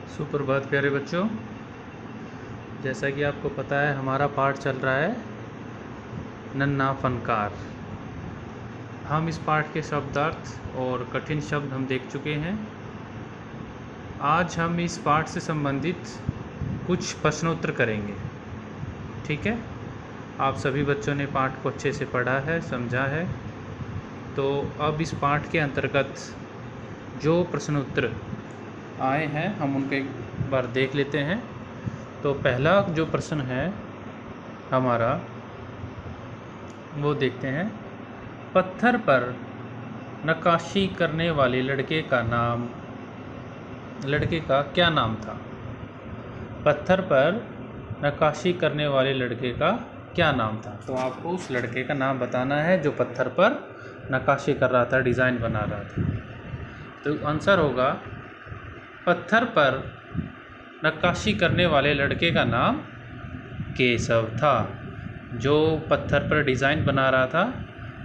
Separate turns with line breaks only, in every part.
सुप्रभात प्यारे बच्चों। जैसा कि आपको पता है हमारा पाठ चल रहा है नन्हा फनकार। हम इस पाठ के शब्दार्थ और कठिन शब्द हम देख चुके हैं। आज हम इस पाठ से संबंधित कुछ प्रश्नोत्तर करेंगे। ठीक है, आप सभी बच्चों ने पाठ को अच्छे से पढ़ा है, समझा है। तो अब इस पाठ के अंतर्गत जो प्रश्नोत्तर आए हैं हम उनको एक बार देख लेते हैं। तो पहला जो प्रश्न है हमारा वो देखते हैं। पत्थर पर नक्काशी करने वाले लड़के का क्या नाम था? पत्थर पर नक्काशी करने वाले लड़के का क्या नाम था? तो आपको उस लड़के का नाम बताना है जो पत्थर पर नक्काशी कर रहा था, डिज़ाइन बना रहा था। तो आंसर होगा पत्थर पर नक्काशी करने वाले लड़के का नाम केशव था। जो पत्थर पर डिज़ाइन बना रहा था,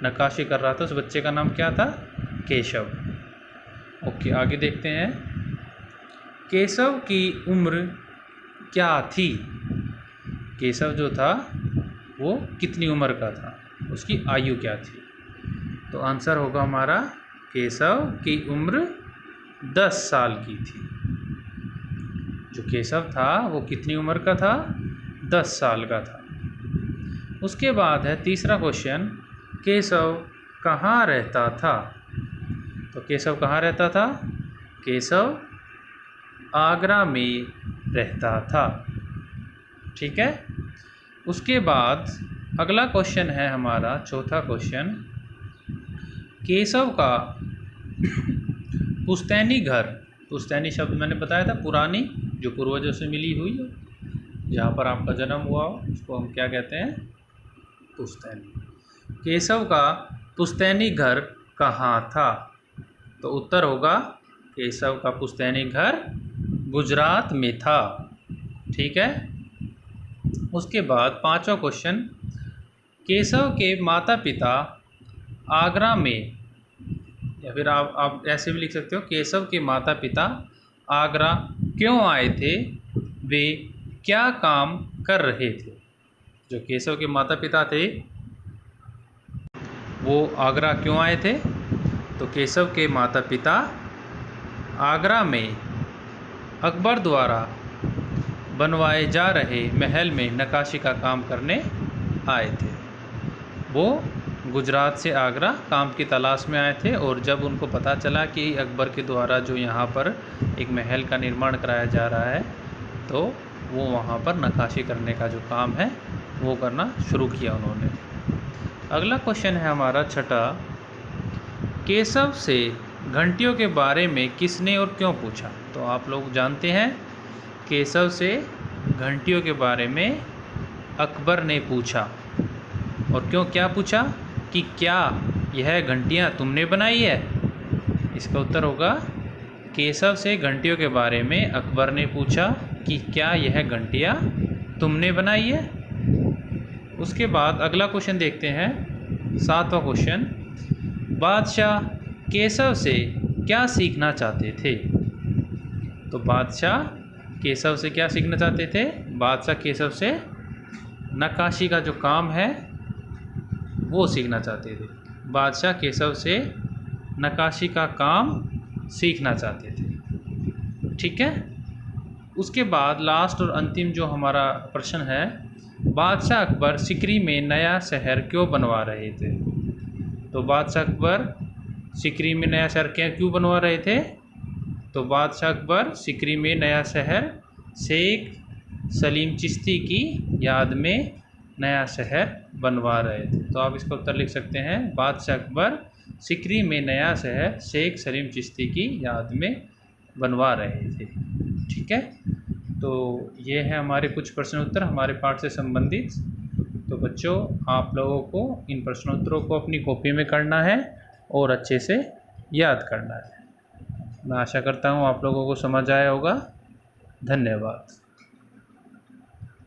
नक्काशी कर रहा था, उस बच्चे का नाम क्या था? केशव। ओके, आगे देखते हैं। केशव की उम्र क्या थी? केशव जो था वो कितनी उम्र का था, उसकी आयु क्या थी? तो आंसर होगा हमारा केशव की उम्र 10 साल की थी। जो केशव था वो कितनी उम्र का था? 10 साल का था। उसके बाद है तीसरा क्वेश्चन। केशव कहाँ रहता था? तो केशव कहाँ रहता था? केशव आगरा में रहता था। ठीक है। उसके बाद अगला क्वेश्चन है हमारा चौथा क्वेश्चन। केशव का पुश्तैनी घर, पुश्तैनी शब्द मैंने बताया था पुरानी, जो पूर्वजों से मिली हुई हो, जहाँ पर आपका जन्म हुआ हो, उसको हम क्या कहते हैं? पुश्तैनी। केशव का पुश्तैनी घर कहाँ था? तो उत्तर होगा केशव का पुश्तैनी घर गुजरात में था। ठीक है। उसके बाद पांचवा क्वेश्चन। केशव के माता पिता आगरा में, या फिर आप ऐसे भी लिख सकते हो, केशव के माता पिता आगरा क्यों आए थे? वे क्या काम कर रहे थे? जो केशव के माता पिता थे वो आगरा क्यों आए थे? तो केशव के माता पिता आगरा में अकबर द्वारा बनवाए जा रहे महल में नक्काशी का काम करने आए थे। वो गुजरात से आगरा काम की तलाश में आए थे, और जब उनको पता चला कि अकबर के द्वारा जो यहाँ पर एक महल का निर्माण कराया जा रहा है, तो वो वहाँ पर नक्काशी करने का जो काम है वो करना शुरू किया उन्होंने। अगला क्वेश्चन है हमारा छठा। केशव से घंटियों के बारे में किसने और क्यों पूछा? तो आप लोग जानते हैं केशव से घंटियों के बारे में अकबर ने पूछा। और क्यों, क्या पूछा? कि क्या यह घंटियाँ तुमने बनाई है? इसका उत्तर होगा केशव से घंटियों के बारे में अकबर ने पूछा कि क्या यह घंटियाँ तुमने बनाई है। उसके बाद अगला क्वेश्चन देखते हैं, सातवां क्वेश्चन। बादशाह केशव से क्या सीखना चाहते थे? तो बादशाह केशव से क्या सीखना चाहते थे? बादशाह केशव से नक्काशी का जो काम है वो सीखना चाहते थे। बादशाह केशव से नक्काशी का काम सीखना चाहते थे। ठीक है। उसके बाद लास्ट और अंतिम जो हमारा प्रश्न है, बादशाह अकबर सिकरी में नया शहर क्यों बनवा रहे थे? तो बादशाह अकबर सिकरी में नया शहर क्यों बनवा रहे थे? तो बादशाह अकबर सिकरी में नया शहर शेख सलीम चिश्ती की याद में नया शहर बनवा रहे थे। तो आप इसका उत्तर लिख सकते हैं, बादशाह अकबर सिकरी में नया शहर शेख सलीम चिश्ती की याद में बनवा रहे थे। ठीक है। तो ये है हमारे कुछ प्रश्नोत्तर हमारे पाठ से संबंधित। तो बच्चों, आप लोगों को इन प्रश्नोत्तरों को अपनी कॉपी में करना है और अच्छे से याद करना है। मैं आशा करता हूँ आप लोगों को समझ आया होगा। धन्यवाद।